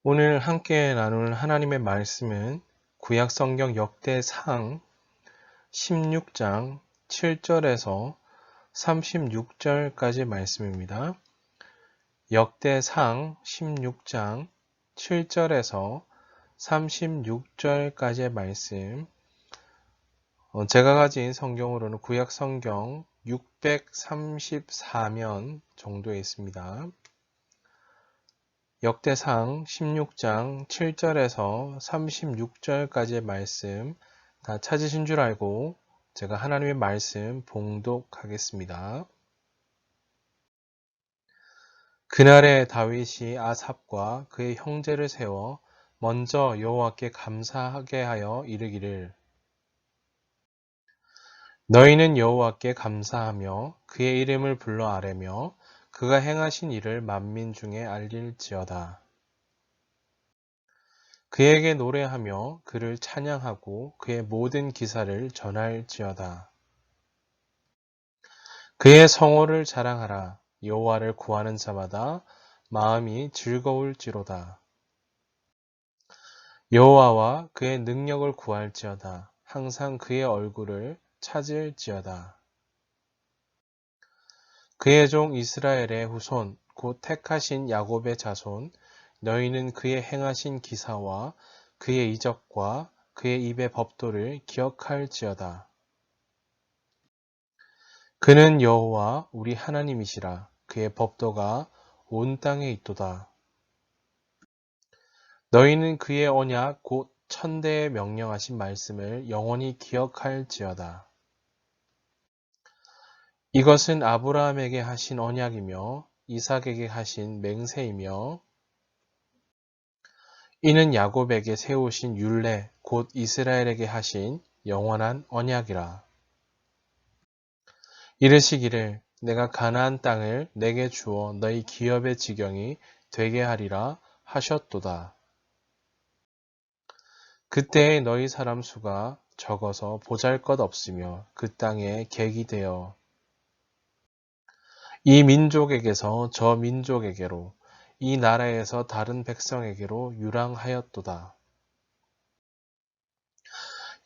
오늘 함께 나눌 하나님의 말씀은 구약 성경 역대상 16장 7절에서 36절까지 말씀입니다. 역대상 16장 7절에서 36절까지의 말씀. 제가 가진 성경으로는 구약 성경 634면 정도에 있습니다. 역대상 16장 7절에서 36절까지의 말씀 다 찾으신 줄 알고 제가 하나님의 말씀 봉독하겠습니다. 그날에 다윗이 아삽과 그의 형제를 세워 먼저 여호와께 감사하게 하여 이르기를 너희는 여호와께 감사하며 그의 이름을 불러 아뢰며 그가 행하신 일을 만민 중에 알릴지어다. 그에게 노래하며 그를 찬양하고 그의 모든 기사를 전할지어다. 그의 성호를 자랑하라. 여호와를 구하는 자마다 마음이 즐거울지로다. 여호와와 그의 능력을 구할지어다. 항상 그의 얼굴을 찾을지어다. 그의 종 이스라엘의 후손 곧 택하신 야곱의 자손 너희는 그의 행하신 기사와 그의 이적과 그의 입의 법도를 기억할지어다. 그는 여호와 우리 하나님이시라. 그의 법도가 온 땅에 있도다. 너희는 그의 언약 곧 천대에 명령하신 말씀을 영원히 기억할지어다. 이것은 아브라함에게 하신 언약이며 이삭에게 하신 맹세이며 이는 야곱에게 세우신 율례 곧 이스라엘에게 하신 영원한 언약이라. 이르시기를 내가 가나안 땅을 내게 주어 너희 기업의 지경이 되게 하리라 하셨도다. 그때에 너희 사람 수가 적어서 보잘것없으며 그 땅에 객이 되어 이 민족에게서 저 민족에게로 이 나라에서 다른 백성에게로 유랑하였도다.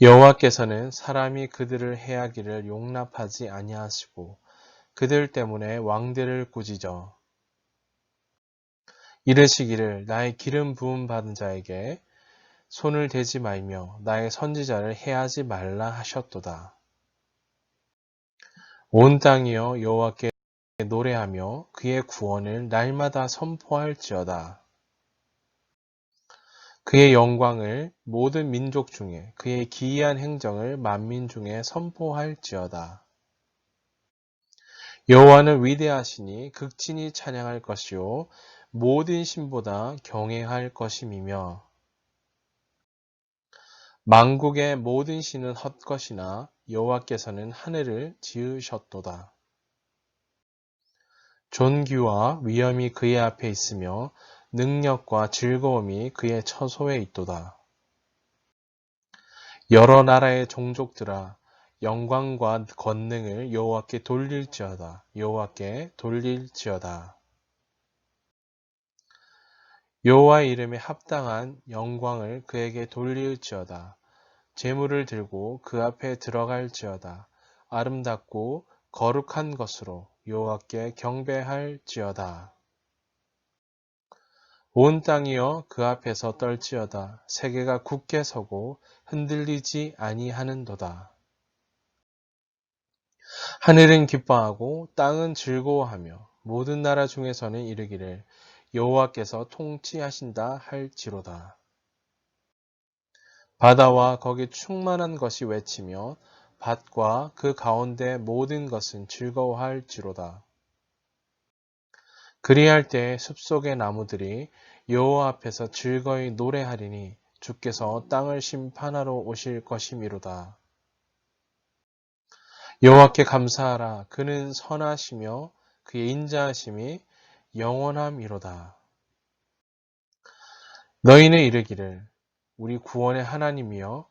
여호와께서는 사람이 그들을 해하기를 용납하지 아니하시고 그들 때문에 왕들을 꾸짖어 이르시기를 나의 기름 부음 받은 자에게 손을 대지 말며 나의 선지자를 해하지 말라 하셨도다. 온 땅이여 여호와께 노래하며 그의 구원을 날마다 선포할지어다. 그의 영광을 모든 민족 중에 그의 기이한 행정을 만민 중에 선포할지어다. 여호와는 위대하시니 극진히 찬양할 것이요 모든 신보다 경외할 것임이며 만국의 모든 신은 헛것이나 여호와께서는 하늘을 지으셨도다. 존귀와 위엄이 그의 앞에 있으며 능력과 즐거움이 그의 처소에 있도다. 여러 나라의 종족들아 영광과 권능을 여호와께 돌릴지어다. 여호와께 돌릴지어다. 여호와의 이름에 합당한 영광을 그에게 돌릴지어다. 제물을 들고 그 앞에 들어갈지어다. 아름답고 거룩한 것으로 여호와께 경배할지어다. 온 땅이여 그 앞에서 떨지어다. 세계가 굳게 서고 흔들리지 아니하는도다. 하늘은 기뻐하고 땅은 즐거워하며 모든 나라 중에서는 이르기를 여호와께서 통치하신다 할지로다. 바다와 거기 충만한 것이 외치며 밭과 그 가운데 모든 것은 즐거워할지로다. 그리할 때 숲속의 나무들이 여호와 앞에서 즐거이 노래하리니 주께서 땅을 심판하러 오실 것이미로다. 여호와께 감사하라. 그는 선하시며 그의 인자하심이 영원함이로다. 너희는 이르기를 우리 구원의 하나님이여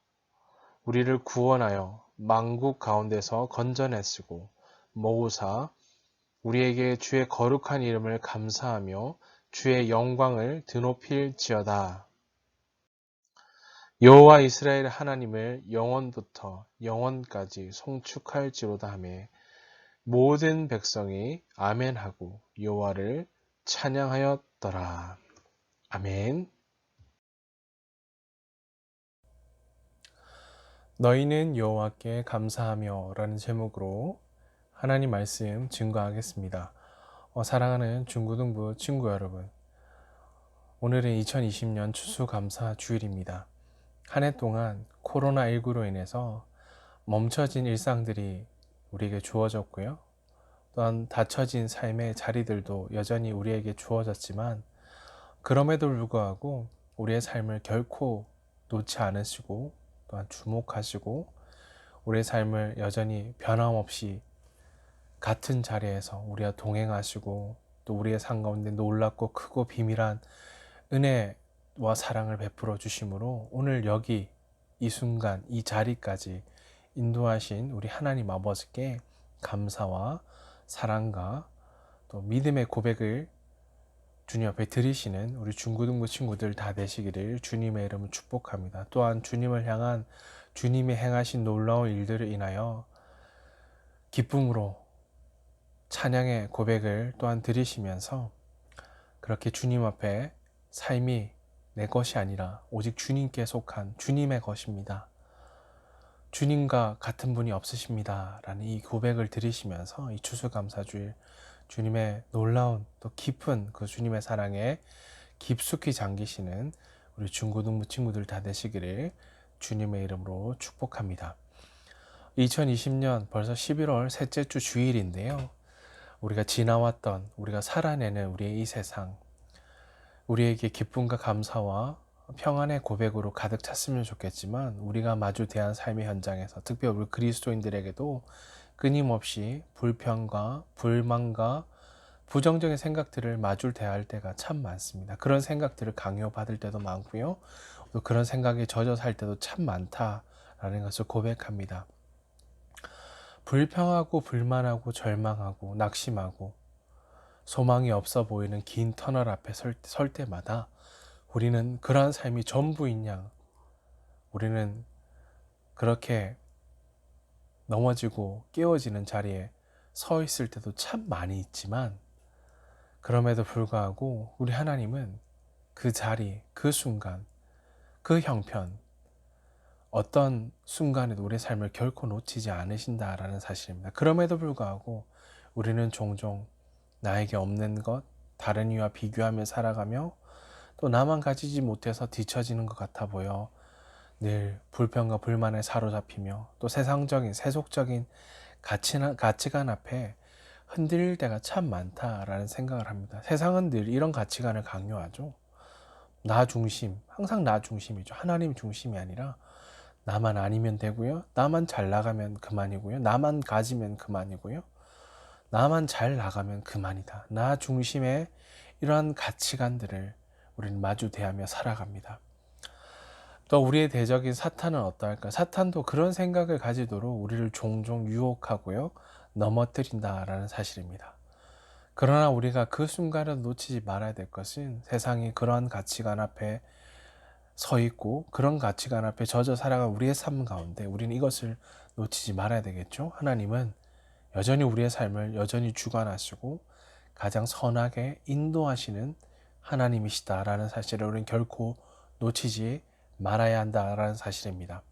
우리를 구원하여 만국 가운데서 건져내시고 모으사 우리에게 주의 거룩한 이름을 감사하며 주의 영광을 드높일지어다. 여호와 이스라엘 하나님을 영원부터 영원까지 송축할지로다 하며 모든 백성이 아멘하고 여호와를 찬양하였더라. 아멘. 너희는 여호와께 감사하며 라는 제목으로 하나님 말씀 증거하겠습니다. 사랑하는 중고등부 친구 여러분, 오늘은 2020년 추수감사 주일입니다. 한 해 동안 코로나19로 인해서 멈춰진 일상들이 우리에게 주어졌고요. 또한 닫혀진 삶의 자리들도 여전히 우리에게 주어졌지만 그럼에도 불구하고 우리의 삶을 결코 놓지 않으시고 또한 주목하시고 우리의 삶을 여전히 변함없이 같은 자리에서 우리와 동행하시고 또 우리의 삶 가운데 놀랍고 크고 비밀한 은혜와 사랑을 베풀어 주심으로 오늘 여기 이 순간 이 자리까지 인도하신 우리 하나님 아버지께 감사와 사랑과 또 믿음의 고백을 주님 앞에 드리시는 우리 중고등부 친구들 다 되시기를 주님의 이름으로 축복합니다. 또한 주님을 향한 주님이 행하신 놀라운 일들을 인하여 기쁨으로 찬양의 고백을 또한 드리시면서 그렇게 주님 앞에 삶이 내 것이 아니라 오직 주님께 속한 주님의 것입니다. 주님과 같은 분이 없으십니다. 라는 이 고백을 드리시면서 이 추수감사주일 주님의 놀라운 또 깊은 그 주님의 사랑에 깊숙이 잠기시는 우리 중고등부 친구들 다 되시기를 주님의 이름으로 축복합니다. 2020년 벌써 11월 셋째 주 주일인데요. 우리가 지나왔던, 우리가 살아내는 우리의 이 세상, 우리에게 기쁨과 감사와 평안의 고백으로 가득 찼으면 좋겠지만 우리가 마주 대한 삶의 현장에서 특별히 우리 그리스도인들에게도 끊임없이 불평과 불만과 부정적인 생각들을 마주 대할 때가 참 많습니다. 그런 생각들을 강요받을 때도 많고요. 또 그런 생각에 젖어 살 때도 참 많다라는 것을 고백합니다. 불평하고 불만하고 절망하고 낙심하고 소망이 없어 보이는 긴 터널 앞에 설 때마다 우리는 그러한 삶이 전부인 양 우리는 그렇게 넘어지고 깨어지는 자리에 서 있을 때도 참 많이 있지만 그럼에도 불구하고 우리 하나님은 그 자리, 그 순간, 그 형편 어떤 순간에도 우리의 삶을 결코 놓치지 않으신다라는 사실입니다. 그럼에도 불구하고 우리는 종종 나에게 없는 것, 다른 이와 비교하며 살아가며 또 나만 가지지 못해서 뒤처지는 것 같아 보여 늘 불평과 불만에 사로잡히며 또 세상적인 세속적인 가치관 앞에 흔들릴 때가 참 많다라는 생각을 합니다. 세상은 늘 이런 가치관을 강요하죠. 나 중심, 항상 나 중심이죠. 하나님 중심이 아니라 나만 아니면 되고요. 나만 잘 나가면 그만이고요. 나만 가지면 그만이고요. 나만 잘 나가면 그만이다. 나 중심의 이러한 가치관들을 우리는 마주 대하며 살아갑니다. 또 우리의 대적인 사탄은 어떠할까? 사탄도 그런 생각을 가지도록 우리를 종종 유혹하고요. 넘어뜨린다라는 사실입니다. 그러나 우리가 그 순간을 놓치지 말아야 될 것은 세상이 그러한 가치관 앞에 서 있고 그런 가치관 앞에 젖어 살아간 우리의 삶 가운데 우리는 이것을 놓치지 말아야 되겠죠. 하나님은 여전히 우리의 삶을 여전히 주관하시고 가장 선하게 인도하시는 하나님이시다라는 사실을 우리는 결코 놓치지 말아야 한다라는 사실입니다.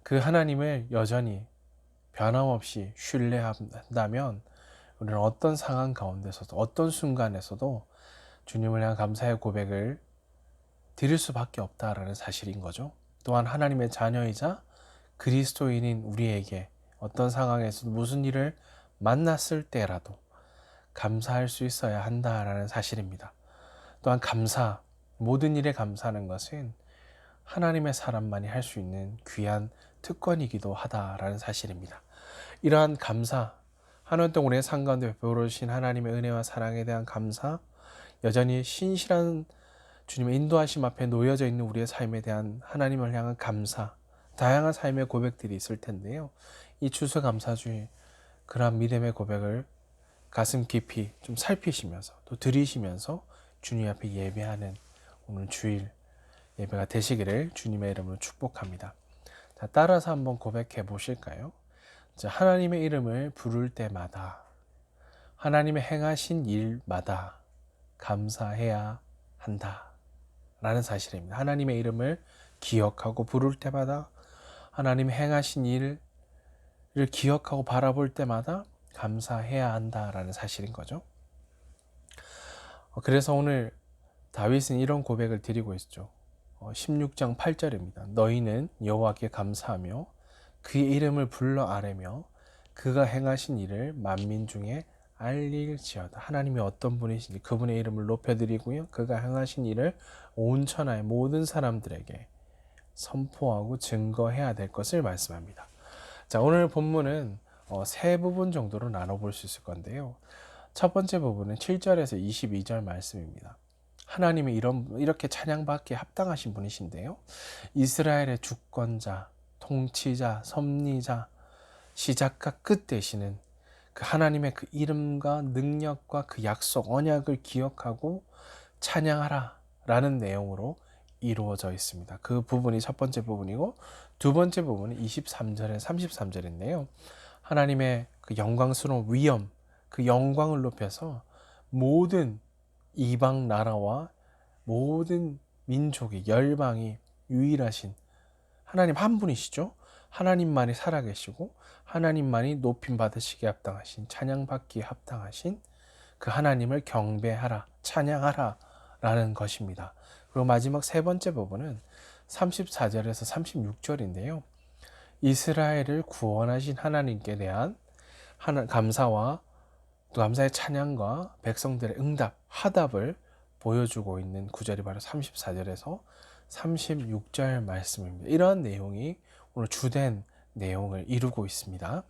그 하나님을 여전히 변함없이 신뢰한다면 우리는 어떤 상황 가운데서도 어떤 순간에서도 주님을 향한 감사의 고백을 드릴 수밖에 없다라는 사실인 거죠. 또한 하나님의 자녀이자 그리스도인인 우리에게 어떤 상황에서도 무슨 일을 만났을 때라도 감사할 수 있어야 한다라는 사실입니다. 또한 모든 일에 감사하는 것은 하나님의 사람만이 할 수 있는 귀한 특권이기도 하다라는 사실입니다. 이러한 감사, 한 해 동안 우리의 삶 가운데 베풀어 주신 하나님의 은혜와 사랑에 대한 감사, 여전히 신실한 주님의 인도하심 앞에 놓여져 있는 우리의 삶에 대한 하나님을 향한 감사, 다양한 삶의 고백들이 있을 텐데요. 이 추수감사주일 그러한 믿음의 고백을 가슴 깊이 좀 살피시면서 또 들이시면서 주님 앞에 예배하는 오늘 주일 예배가 되시기를 주님의 이름으로 축복합니다. 자, 따라서 한번 고백해 보실까요? 자, 하나님의 이름을 부를 때마다 하나님의 행하신 일마다 감사해야 한다 라는 사실입니다. 하나님의 이름을 기억하고 부를 때마다 하나님의 행하신 일을 기억하고 바라볼 때마다 감사해야 한다라는 사실인 거죠. 그래서 오늘 다윗은 이런 고백을 드리고 있죠. 16장 8절입니다. 너희는 여호와께 감사하며 그의 이름을 불러 아뢰며 그가 행하신 일을 만민 중에 알릴지어다. 하나님이 어떤 분이신지 그분의 이름을 높여드리고요. 그가 행하신 일을 온 천하의 모든 사람들에게 선포하고 증거해야 될 것을 말씀합니다. 자, 오늘 본문은 세 부분 정도로 나눠볼 수 있을 건데요. 첫 번째 부분은 7절에서 22절 말씀입니다. 하나님이 이렇게 찬양받기에 합당하신 분이신데요. 이스라엘의 주권자, 통치자, 섭리자, 시작과 끝 되시는 그 하나님의 그 이름과 능력과 그 약속, 언약을 기억하고 찬양하라 라는 내용으로 이루어져 있습니다. 그 부분이 첫 번째 부분이고, 두 번째 부분은 23절에 33절인데요. 하나님의 그 영광스러운 위엄, 그 영광을 높여서 모든 이방 나라와 모든 민족의 열방이 유일하신 하나님 한 분이시죠. 하나님만이 살아계시고 하나님만이 높임 받으시기에 합당하신, 찬양받기에 합당하신 그 하나님을 경배하라, 찬양하라 라는 것입니다. 그리고 마지막 세 번째 부분은 34절에서 36절인데요. 이스라엘을 구원하신 하나님께 대한 감사와 또 감사의 찬양과 백성들의 응답, 화답을 보여주고 있는 구절이 바로 34절에서 36절 말씀입니다. 이러한 내용이 오늘 주된 내용을 이루고 있습니다.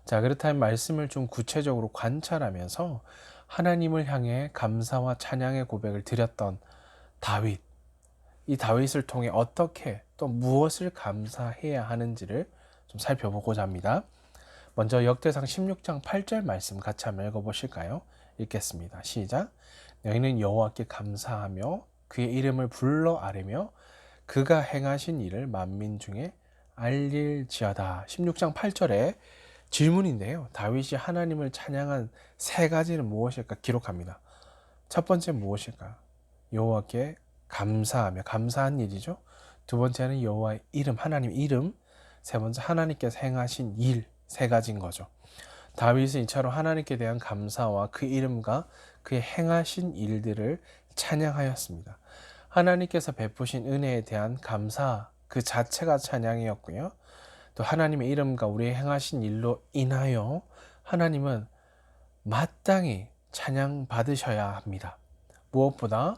자, 그렇다면 말씀을 좀 구체적으로 관찰하면서 하나님을 향해 감사와 찬양의 고백을 드렸던 다윗, 이 다윗을 통해 어떻게 또 무엇을 감사해야 하는지를 좀 살펴보고자 합니다. 먼저 역대상 16장 8절 말씀 같이 한번 읽어보실까요? 읽겠습니다. 시작. 너희는 여호와께 감사하며 그의 이름을 불러 아뢰며 그가 행하신 일을 만민 중에 알릴지어다. 16장 8절에 질문인데요. 다윗이 하나님을 찬양한 세 가지는 무엇일까 기록합니다. 첫 번째 무엇일까요? 여호와께 감사하며, 감사한 일이죠. 두 번째는 여호와의 이름, 하나님 이름. 세 번째 하나님께서 행하신 일, 세 가지인 거죠. 다윗은 이처럼 하나님께 대한 감사와 그 이름과 그의 행하신 일들을 찬양하였습니다. 하나님께서 베푸신 은혜에 대한 감사 그 자체가 찬양이었고요. 또 하나님의 이름과 우리의 행하신 일로 인하여 하나님은 마땅히 찬양 받으셔야 합니다. 무엇보다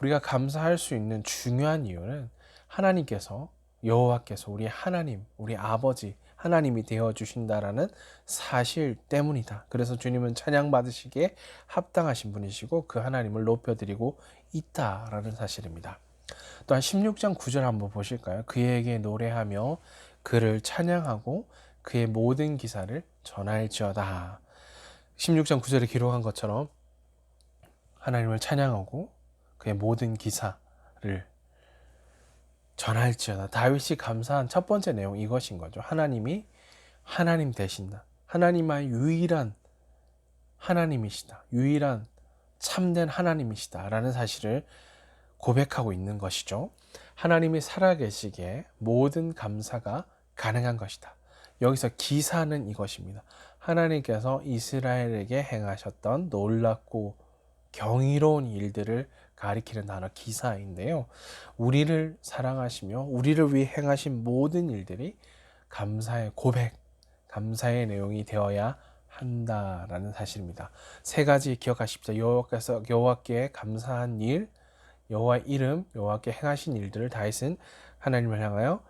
우리가 감사할 수 있는 중요한 이유는 하나님께서, 여호와께서 우리 하나님, 우리 아버지 하나님이 되어 주신다라는 사실 때문이다. 그래서 주님은 찬양 받으시기에 합당하신 분이시고 그 하나님을 높여드리고 있다라는 사실입니다. 또한 16장 9절 한번 보실까요? 그에게 노래하며 그를 찬양하고 그의 모든 기사를 전할지어다. 16장 9절에 기록한 것처럼 하나님을 찬양하고 그의 모든 기사를 전할지어다. 다윗이 감사한 첫 번째 내용 이것인 거죠. 하나님이 하나님 되신다. 하나님만의 유일한 하나님이시다. 유일한 참된 하나님이시다 라는 사실을 고백하고 있는 것이죠. 하나님이 살아계시기에 모든 감사가 가능한 것이다. 여기서 기사는 이것입니다. 하나님께서 이스라엘에게 행하셨던 놀랍고 경이로운 일들을 가리키는 단어 기사인데요. 우리를 사랑하시며 우리를 위해 행하신 모든 일들이 감사의 고백, 감사의 내용이 되어야 한다라는 사실입니다. 세 가지 기억하십시오. 여호와께 감사한 일, 여호와의 이름, 여호와께 행하신 일들을 다윗은 하나님을 향하여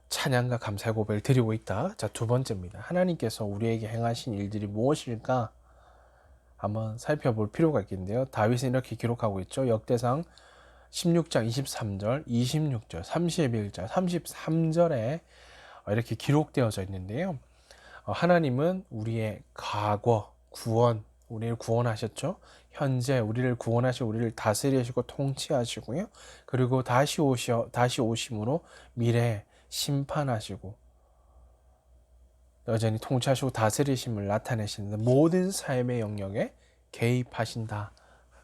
찬양과 감사의 고백을 드리고 있다. 자, 두 번째입니다. 하나님께서 우리에게 행하신 일들이 무엇일까? 한번 살펴볼 필요가 있겠는데요. 다윗은 이렇게 기록하고 있죠. 역대상 16장 23절, 26절, 31절, 33절에 이렇게 기록되어져 있는데요. 하나님은 우리의 과거, 구원, 우리를 구원하셨죠. 현재 우리를 구원하시고 우리를 다스리시고 통치하시고요. 그리고 다시 오심으로 미래에 심판하시고 여전히 통치하시고 다스리심을 나타내시는 모든 삶의 영역에 개입하신다.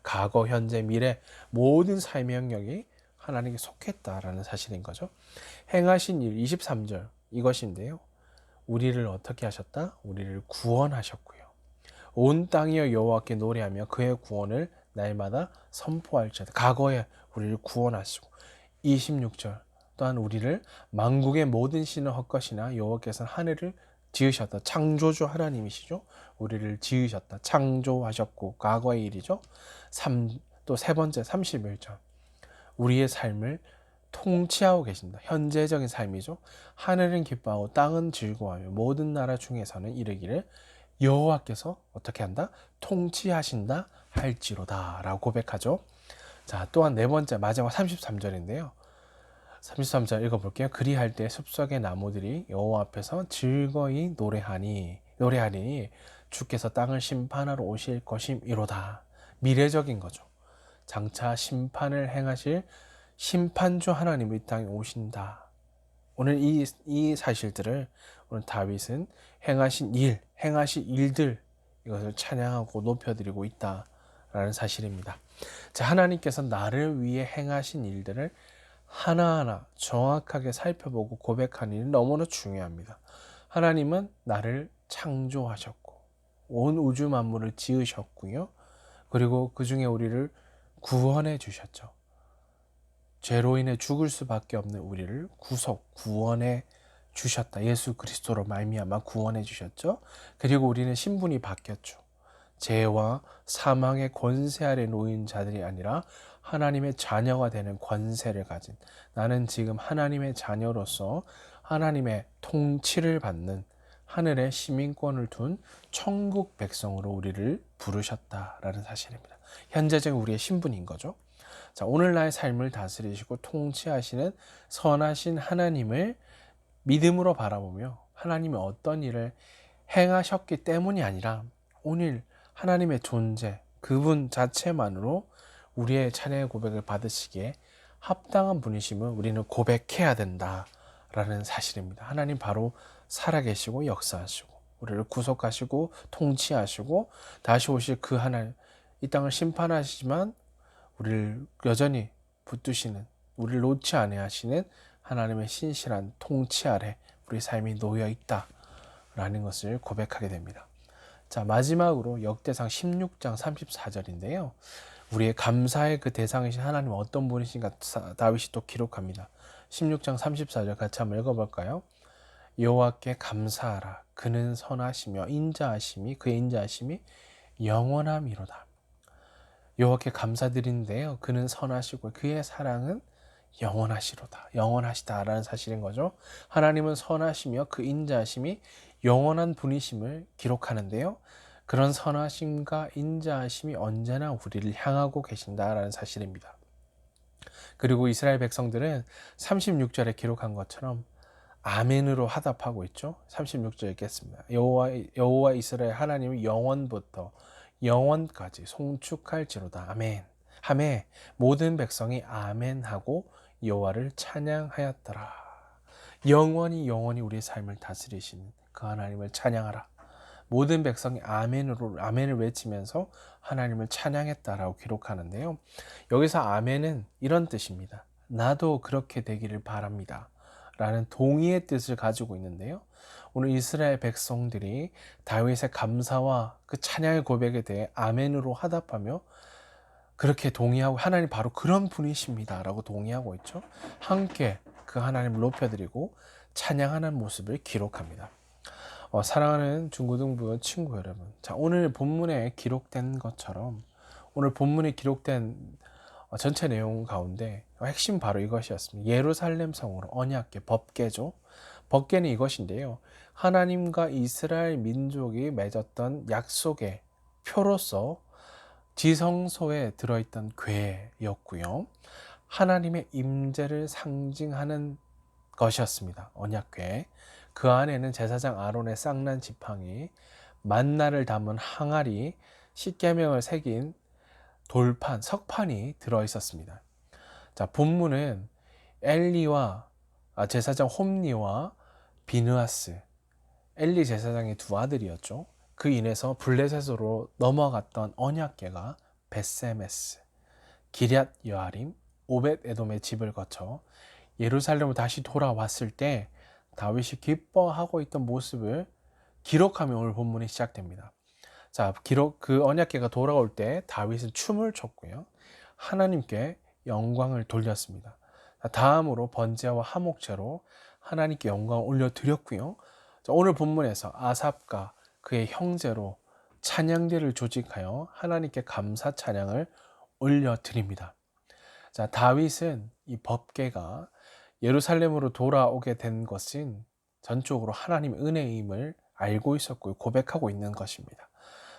과거, 현재, 미래 모든 삶의 영역이 하나님께 속했다라는 사실인 거죠. 행하신 일 23절 이것인데요. 우리를 어떻게 하셨다? 우리를 구원하셨고요. 온 땅이여 여호와께 노래하며 그의 구원을 날마다 선포할지어다. 과거에 우리를 구원하시고 26절 또한 우리를 만국의 모든 신을 헛것이나 여호와께서는 하늘을 지으셨다. 창조주 하나님이시죠. 우리를 지으셨다. 창조하셨고 과거의 일이죠. 또 세 번째 31절 우리의 삶을 통치하고 계신다. 현재적인 삶이죠. 하늘은 기뻐하고 땅은 즐거워하며 모든 나라 중에서는 이르기를 여호와께서 어떻게 한다? 통치하신다 할지로다 라고 고백하죠. 자, 또한 네 번째 마지막 33절인데요. 33절 읽어볼게요. 그리할 때 숲속의 나무들이 여호와 앞에서 즐거이 노래하니 주께서 땅을 심판하러 오실 것임이로다. 미래적인 거죠. 장차 심판을 행하실 심판주 하나님이 이 땅에 오신다. 오늘 이 사실들을 오늘 다윗은 행하실 일들 이것을 찬양하고 높여드리고 있다라는 사실입니다. 자, 하나님께서 나를 위해 행하신 일들을 하나하나 정확하게 살펴보고 고백하는 일이 너무나 중요합니다. 하나님은 나를 창조하셨고 온 우주 만물을 지으셨고요. 그리고 그 중에 우리를 구원해 주셨죠. 죄로 인해 죽을 수밖에 없는 우리를 구원해 주셨다. 예수 그리스도로 말미암아 구원해 주셨죠. 그리고 우리는 신분이 바뀌었죠. 죄와 사망의 권세 아래 놓인 자들이 아니라 하나님의 자녀가 되는 권세를 가진 나는 지금 하나님의 자녀로서 하나님의 통치를 받는 하늘의 시민권을 둔 천국 백성으로 우리를 부르셨다라는 사실입니다. 현재적인 우리의 신분인 거죠. 자, 오늘 나의 삶을 다스리시고 통치하시는 선하신 하나님을 믿음으로 바라보며 하나님이 어떤 일을 행하셨기 때문이 아니라 오늘 하나님의 존재, 그분 자체만으로 우리의 찬양의 고백을 받으시기에 합당한 분이심을 우리는 고백해야 된다라는 사실입니다. 하나님 바로 살아계시고 역사하시고 우리를 구속하시고 통치하시고 다시 오실 그 하나님, 이 땅을 심판하시지만 우리를 여전히 붙드시는, 우리를 놓지 아니하시는 하나님의 신실한 통치 아래 우리 삶이 놓여 있다라는 것을 고백하게 됩니다. 자, 마지막으로 역대상 16장 34절인데요. 우리의 감사의 그 대상이신 하나님 어떤 분이신가 다윗이 또 기록합니다. 16장 34절 같이 한번 읽어볼까요? 여호와께 감사하라. 그는 선하시며 그의 인자하심이 영원함이로다. 여호와께 감사드리는데요. 그는 선하시고 그의 사랑은 영원하시다라는 사실인 거죠. 하나님은 선하시며 그 인자하심이 영원한 분이심을 기록하는데요. 그런 선하심과 인자하심이 언제나 우리를 향하고 계신다라는 사실입니다. 그리고 이스라엘 백성들은 36절에 기록한 것처럼 아멘으로 화답하고 있죠. 36절 읽겠습니다. 여호와 이스라엘 하나님은 영원부터 영원까지 송축할지로다. 아멘. 하매 모든 백성이 아멘하고 여호와를 찬양하였더라. 영원히 우리의 삶을 다스리시는 그 하나님을 찬양하라. 모든 백성이 아멘을 외치면서 하나님을 찬양했다라고 기록하는데요. 여기서 아멘은 이런 뜻입니다. 나도 그렇게 되기를 바랍니다. 라는 동의의 뜻을 가지고 있는데요. 오늘 이스라엘 백성들이 다윗의 감사와 그 찬양의 고백에 대해 아멘으로 화답하며 그렇게 동의하고 하나님 바로 그런 분이십니다 라고 동의하고 있죠. 함께 그 하나님을 높여드리고 찬양하는 모습을 기록합니다. 사랑하는 중고등부 친구 여러분, 자, 오늘 본문에 기록된 것처럼 오늘 본문에 기록된 전체 내용 가운데 핵심 바로 이것이었습니다. 예루살렘 성으로 언약궤, 법궤죠. 법궤는 이것인데요. 하나님과 이스라엘 민족이 맺었던 약속의 표로서 지성소에 들어있던 궤였고요. 하나님의 임재를 상징하는 것이었습니다. 언약궤. 그 안에는 제사장 아론의 쌍난 지팡이, 만나를 담은 항아리, 십계명을 새긴 돌판, 석판이 들어 있었습니다. 자, 본문은 엘리와 제사장 홈리와 비느하스, 엘리 제사장의 두 아들이었죠. 그 인해서 블레셋으로 넘어갔던 언약궤가 벳세메스, 기럇 여아림, 오벳 에돔의 집을 거쳐 예루살렘으로 다시 돌아왔을 때 다윗이 기뻐하고 있던 모습을 기록하며 오늘 본문이 시작됩니다. 자, 그 언약궤가 돌아올 때 다윗은 춤을 췄고요. 하나님께 영광을 돌렸습니다. 다음으로 번제와 화목제로 하나님께 영광을 올려드렸고요. 오늘 본문에서 아삽과 그의 형제로 찬양대를 조직하여 하나님께 감사 찬양을 올려드립니다. 자, 다윗은 이 법궤가 예루살렘으로 돌아오게 된 것은 전적으로 하나님의 은혜임을 알고 있었고 고백하고 있는 것입니다.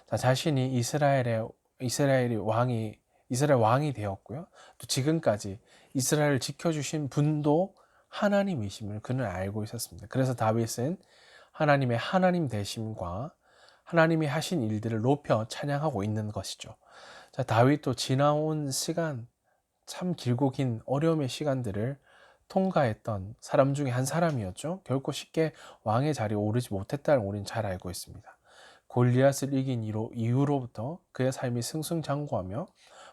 자, 자신이 이스라엘 왕이 되었고요. 또 지금까지 이스라엘을 지켜주신 분도 하나님이심을 그는 알고 있었습니다. 그래서 다윗은 하나님의 하나님 되심과 하나님이 하신 일들을 높여 찬양하고 있는 것이죠. 자, 다윗도 지나온 시간, 참 길고 긴 어려움의 시간들을 통과했던 사람 중에 한 사람이었죠. 결코 쉽게 왕의 자리에 오르지 못했다는 우리는 잘 알고 있습니다. 골리앗을 이긴 이후로부터 그의 삶이 승승장구하며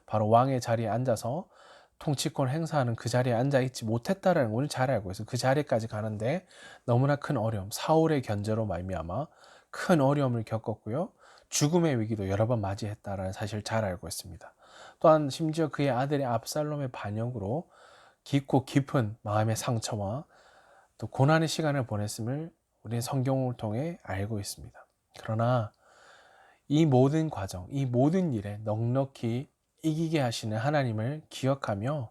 바로 왕의 자리에 앉아서 통치권을 행사하는 그 자리에 앉아있지 못했다는 걸 잘 알고 있어요. 그 자리까지 가는데 너무나 큰 어려움, 사울의 견제로 말미암아 큰 어려움을 겪었고요. 죽음의 위기도 여러 번 맞이했다는 사실을 잘 알고 있습니다. 또한 심지어 그의 아들의 압살롬의 반역으로 깊고 깊은 마음의 상처와 또 고난의 시간을 보냈음을 우리는 성경을 통해 알고 있습니다. 그러나 이 모든 과정, 이 모든 일에 넉넉히 이기게 하시는 하나님을 기억하며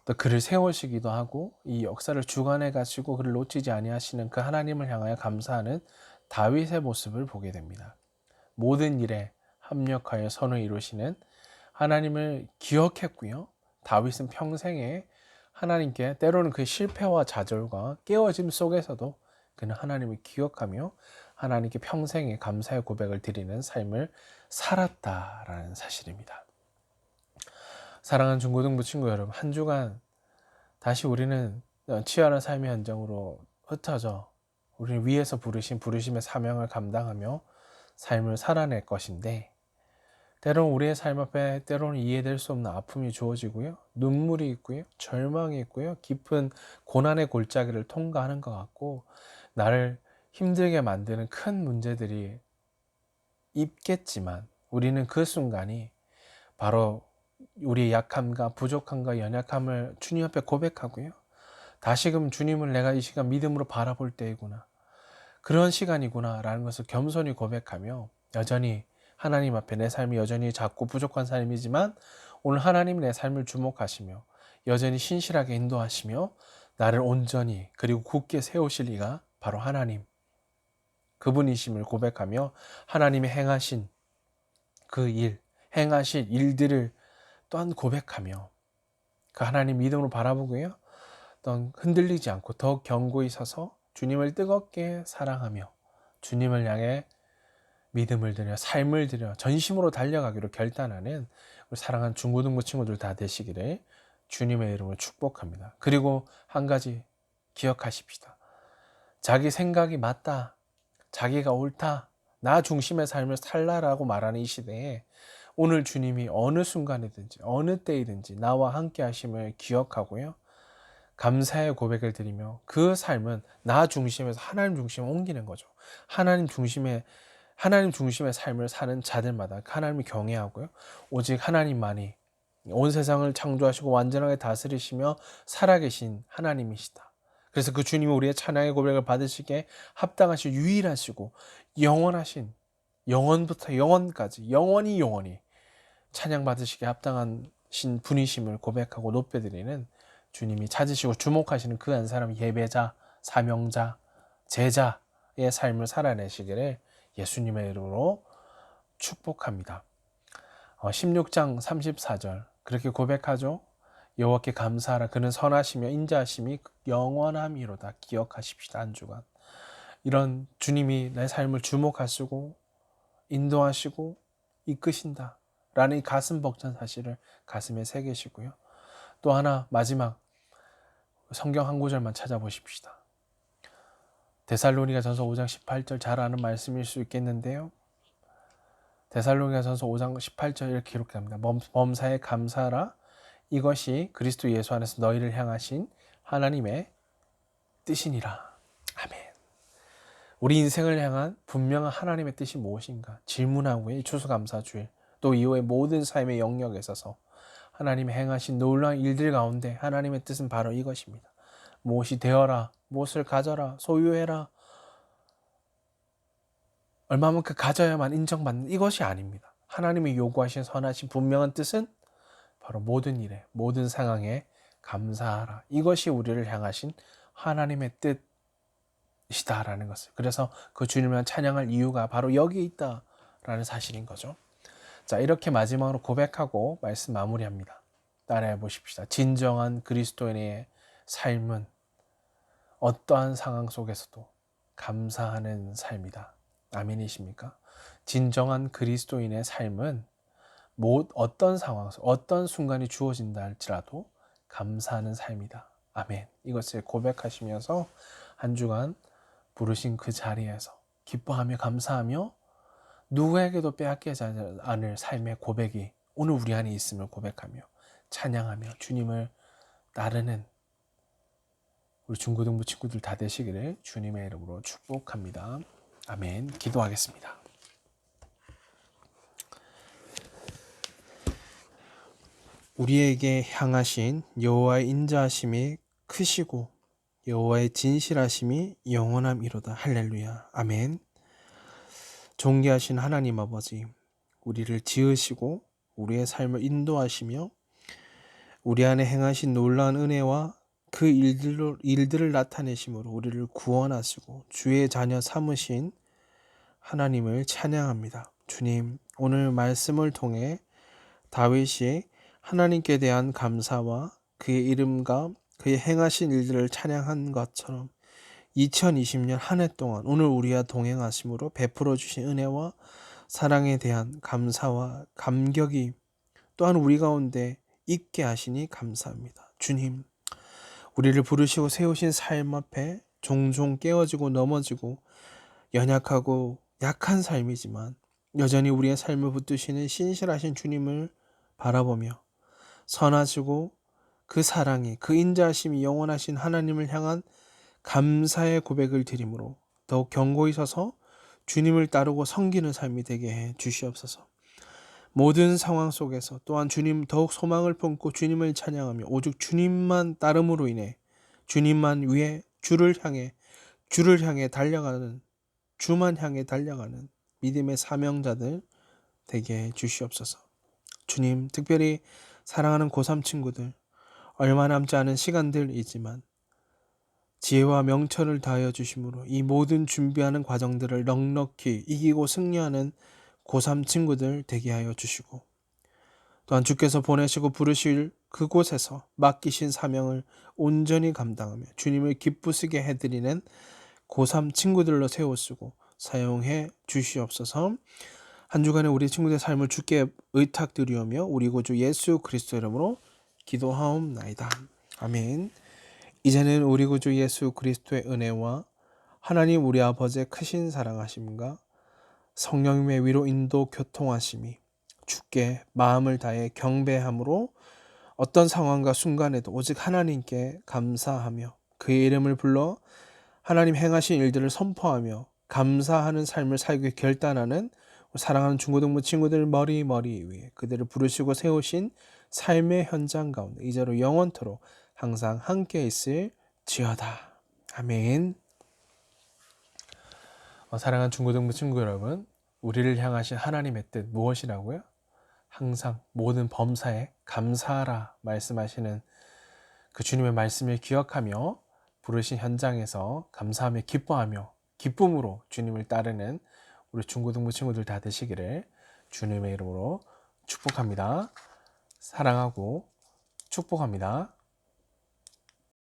또 그를 세우시기도 하고 이 역사를 주관해 가시고 그를 놓치지 아니하시는 그 하나님을 향하여 감사하는 다윗의 모습을 보게 됩니다. 모든 일에 합력하여 선을 이루시는 하나님을 기억했고요. 다윗은 평생에 하나님께 때로는 그 실패와 좌절과 깨어짐 속에서도 그는 하나님을 기억하며 하나님께 평생에 감사의 고백을 드리는 삶을 살았다라는 사실입니다. 사랑하는 중고등부 친구 여러분, 한 주간 다시 우리는 치열한 삶의 현장으로 흩어져 우리를 위해서 부르신 부르심의 사명을 감당하며 삶을 살아낼 것인데 때로는 우리의 삶 앞에 때로는 이해될 수 없는 아픔이 주어지고요. 눈물이 있고요. 절망이 있고요. 깊은 고난의 골짜기를 통과하는 것 같고 나를 힘들게 만드는 큰 문제들이 있겠지만 우리는 그 순간이 바로 우리의 약함과 부족함과 연약함을 주님 앞에 고백하고요. 다시금 주님을 내가 이 시간 믿음으로 바라볼 때이구나. 그런 시간이구나 라는 것을 겸손히 고백하며 여전히 하나님 앞에 내 삶이 여전히 작고 부족한 삶이지만 오늘 하나님 내 삶을 주목하시며 여전히 신실하게 인도하시며 나를 온전히 그리고 굳게 세우실 이가 바로 하나님 그분이심을 고백하며 하나님이 행하신 그 일, 행하실 일들을 또한 고백하며 그 하나님 믿음으로 바라보고요. 또한 흔들리지 않고 더욱 견고히 서서 주님을 뜨겁게 사랑하며 주님을 향해 믿음을 드려 삶을 드려 전심으로 달려가기로 결단하는 우리 사랑하는 중고등부 친구들 다 되시기를 주님의 이름으로 축복합니다. 그리고 한 가지 기억하십시다. 자기 생각이 맞다. 자기가 옳다. 나 중심의 삶을 살라라고 말하는 이 시대에 오늘 주님이 어느 순간이든지 어느 때이든지 나와 함께 하심을 기억하고요. 감사의 고백을 드리며 그 삶은 나 중심에서 하나님 중심으로 옮기는 거죠. 하나님 중심의 삶을 사는 자들마다 하나님을 경외하고요. 오직 하나님만이 온 세상을 창조하시고 완전하게 다스리시며 살아계신 하나님이시다. 그래서 그 주님이 우리의 찬양의 고백을 받으시기에 합당하시고 유일하시고 영원하신 영원부터 영원까지 영원히 찬양 받으시기에 합당하신 분이심을 고백하고 높여드리는 주님이 찾으시고 주목하시는 그 한 사람 예배자, 사명자, 제자의 삶을 살아내시기를 예수님의 이름으로 축복합니다. 16장 34절 그렇게 고백하죠. 여호와께 감사하라 그는 선하시며 인자하심이 영원함이로다. 기억하십시다. 한 주간 이런 주님이 내 삶을 주목하시고 인도하시고 이끄신다 라는 이 가슴 벅찬 사실을 가슴에 새기시고요. 또 하나 마지막 성경 한 구절만 찾아보십시다. 데살로니가전서 5장 18절 잘 아는 말씀일 수 있겠는데요. 데살로니가전서 5장 18절 이렇게 기록됩니다. 범사에 감사하라. 이것이 그리스도 예수 안에서 너희를 향하신 하나님의 뜻이니라. 아멘. 우리 인생을 향한 분명한 하나님의 뜻이 무엇인가 질문하고 이 추수감사주일 또 이후의 모든 삶의 영역에 있어서 하나님이 행하신 놀라운 일들 가운데 하나님의 뜻은 바로 이것입니다. 무엇이 되어라, 무엇을 가져라, 소유해라, 얼마만큼 가져야만 인정받는 이것이 아닙니다. 하나님이 요구하신 선하신 분명한 뜻은 바로 모든 일에, 모든 상황에 감사하라. 이것이 우리를 향하신 하나님의 뜻이다라는 것을. 그래서 그 주님을 찬양할 이유가 바로 여기 있다라는 사실인 거죠. 자, 이렇게 마지막으로 고백하고 말씀 마무리합니다. 따라해 보십시다. 진정한 그리스도인의 삶은 어떠한 상황 속에서도 감사하는 삶이다. 아멘이십니까? 진정한 그리스도인의 삶은 어떤 상황, 어떤 순간이 주어진다 할지라도 감사하는 삶이다. 아멘. 이것을 고백하시면서 한 주간 부르신 그 자리에서 기뻐하며 감사하며 누구에게도 빼앗기지 않을 삶의 고백이 오늘 우리 안에 있음을 고백하며 찬양하며 주님을 따르는 우리 중고등부 친구들 다 되시기를 주님의 이름으로 축복합니다. 아멘. 기도하겠습니다. 우리에게 향하신 여호와의 인자하심이 크시고 여호와의 진실하심이 영원함이로다. 할렐루야. 아멘. 존귀하신 하나님 아버지, 우리를 지으시고 우리의 삶을 인도하시며 우리 안에 행하신 놀라운 은혜와 그 일들을 나타내심으로 우리를 구원하시고 주의 자녀 삼으신 하나님을 찬양합니다. 주님, 오늘 말씀을 통해 다윗이 하나님께 대한 감사와 그의 이름과 그의 행하신 일들을 찬양한 것처럼 2020년 한 해 동안 오늘 우리와 동행하심으로 베풀어 주신 은혜와 사랑에 대한 감사와 감격이 또한 우리 가운데 있게 하시니 감사합니다. 주님, 우리를 부르시고 세우신 삶 앞에 종종 깨어지고 넘어지고 연약하고 약한 삶이지만 여전히 우리의 삶을 붙드시는 신실하신 주님을 바라보며 선하시고 그 사랑이 그 인자하심이 영원하신 하나님을 향한 감사의 고백을 드림으로 더욱 견고히 서서 주님을 따르고 섬기는 삶이 되게 해 주시옵소서. 모든 상황 속에서 또한 주님 더욱 소망을 품고 주님을 찬양하며 오직 주님만 따름으로 인해 주님만 위해 주를 향해 달려가는 주만 향해 달려가는 믿음의 사명자들 되게 해 주시옵소서. 주님, 특별히 사랑하는 고3 친구들 얼마 남지 않은 시간들이지만 지혜와 명철을 다하여 주심으로 이 모든 준비하는 과정들을 넉넉히 이기고 승리하는 고3 친구들 되게 하여 주시고 또한 주께서 보내시고 부르실 그곳에서 맡기신 사명을 온전히 감당하며 주님을 기쁘시게 해드리는 고3 친구들로 세워쓰고 사용해 주시옵소서. 한 주간의 우리 친구들의 삶을 주께 의탁드리오며 우리 구주 예수 그리스도 이름으로 기도하옵나이다. 아멘. 이제는 우리 구주 예수 그리스도의 은혜와 하나님 우리 아버지의 크신 사랑하심과 성령님의 위로 인도 교통하심이 주께 마음을 다해 경배함으로 어떤 상황과 순간에도 오직 하나님께 감사하며 그의 이름을 불러 하나님 행하신 일들을 선포하며 감사하는 삶을 살기 결단하는 사랑하는 중고등부 친구들 머리 위에 그들을 부르시고 세우신 삶의 현장 가운데 이제로 영원토록 항상 함께 있을 지어다. 아멘. 사랑하는 중고등부 친구 여러분, 우리를 향하신 하나님의 뜻 무엇이라고요? 항상 모든 범사에 감사하라 말씀하시는 그 주님의 말씀을 기억하며 부르신 현장에서 감사하며 기뻐하며 기쁨으로 주님을 따르는 우리 중고등부 친구들 다 되시기를 주님의 이름으로 축복합니다. 사랑하고 축복합니다.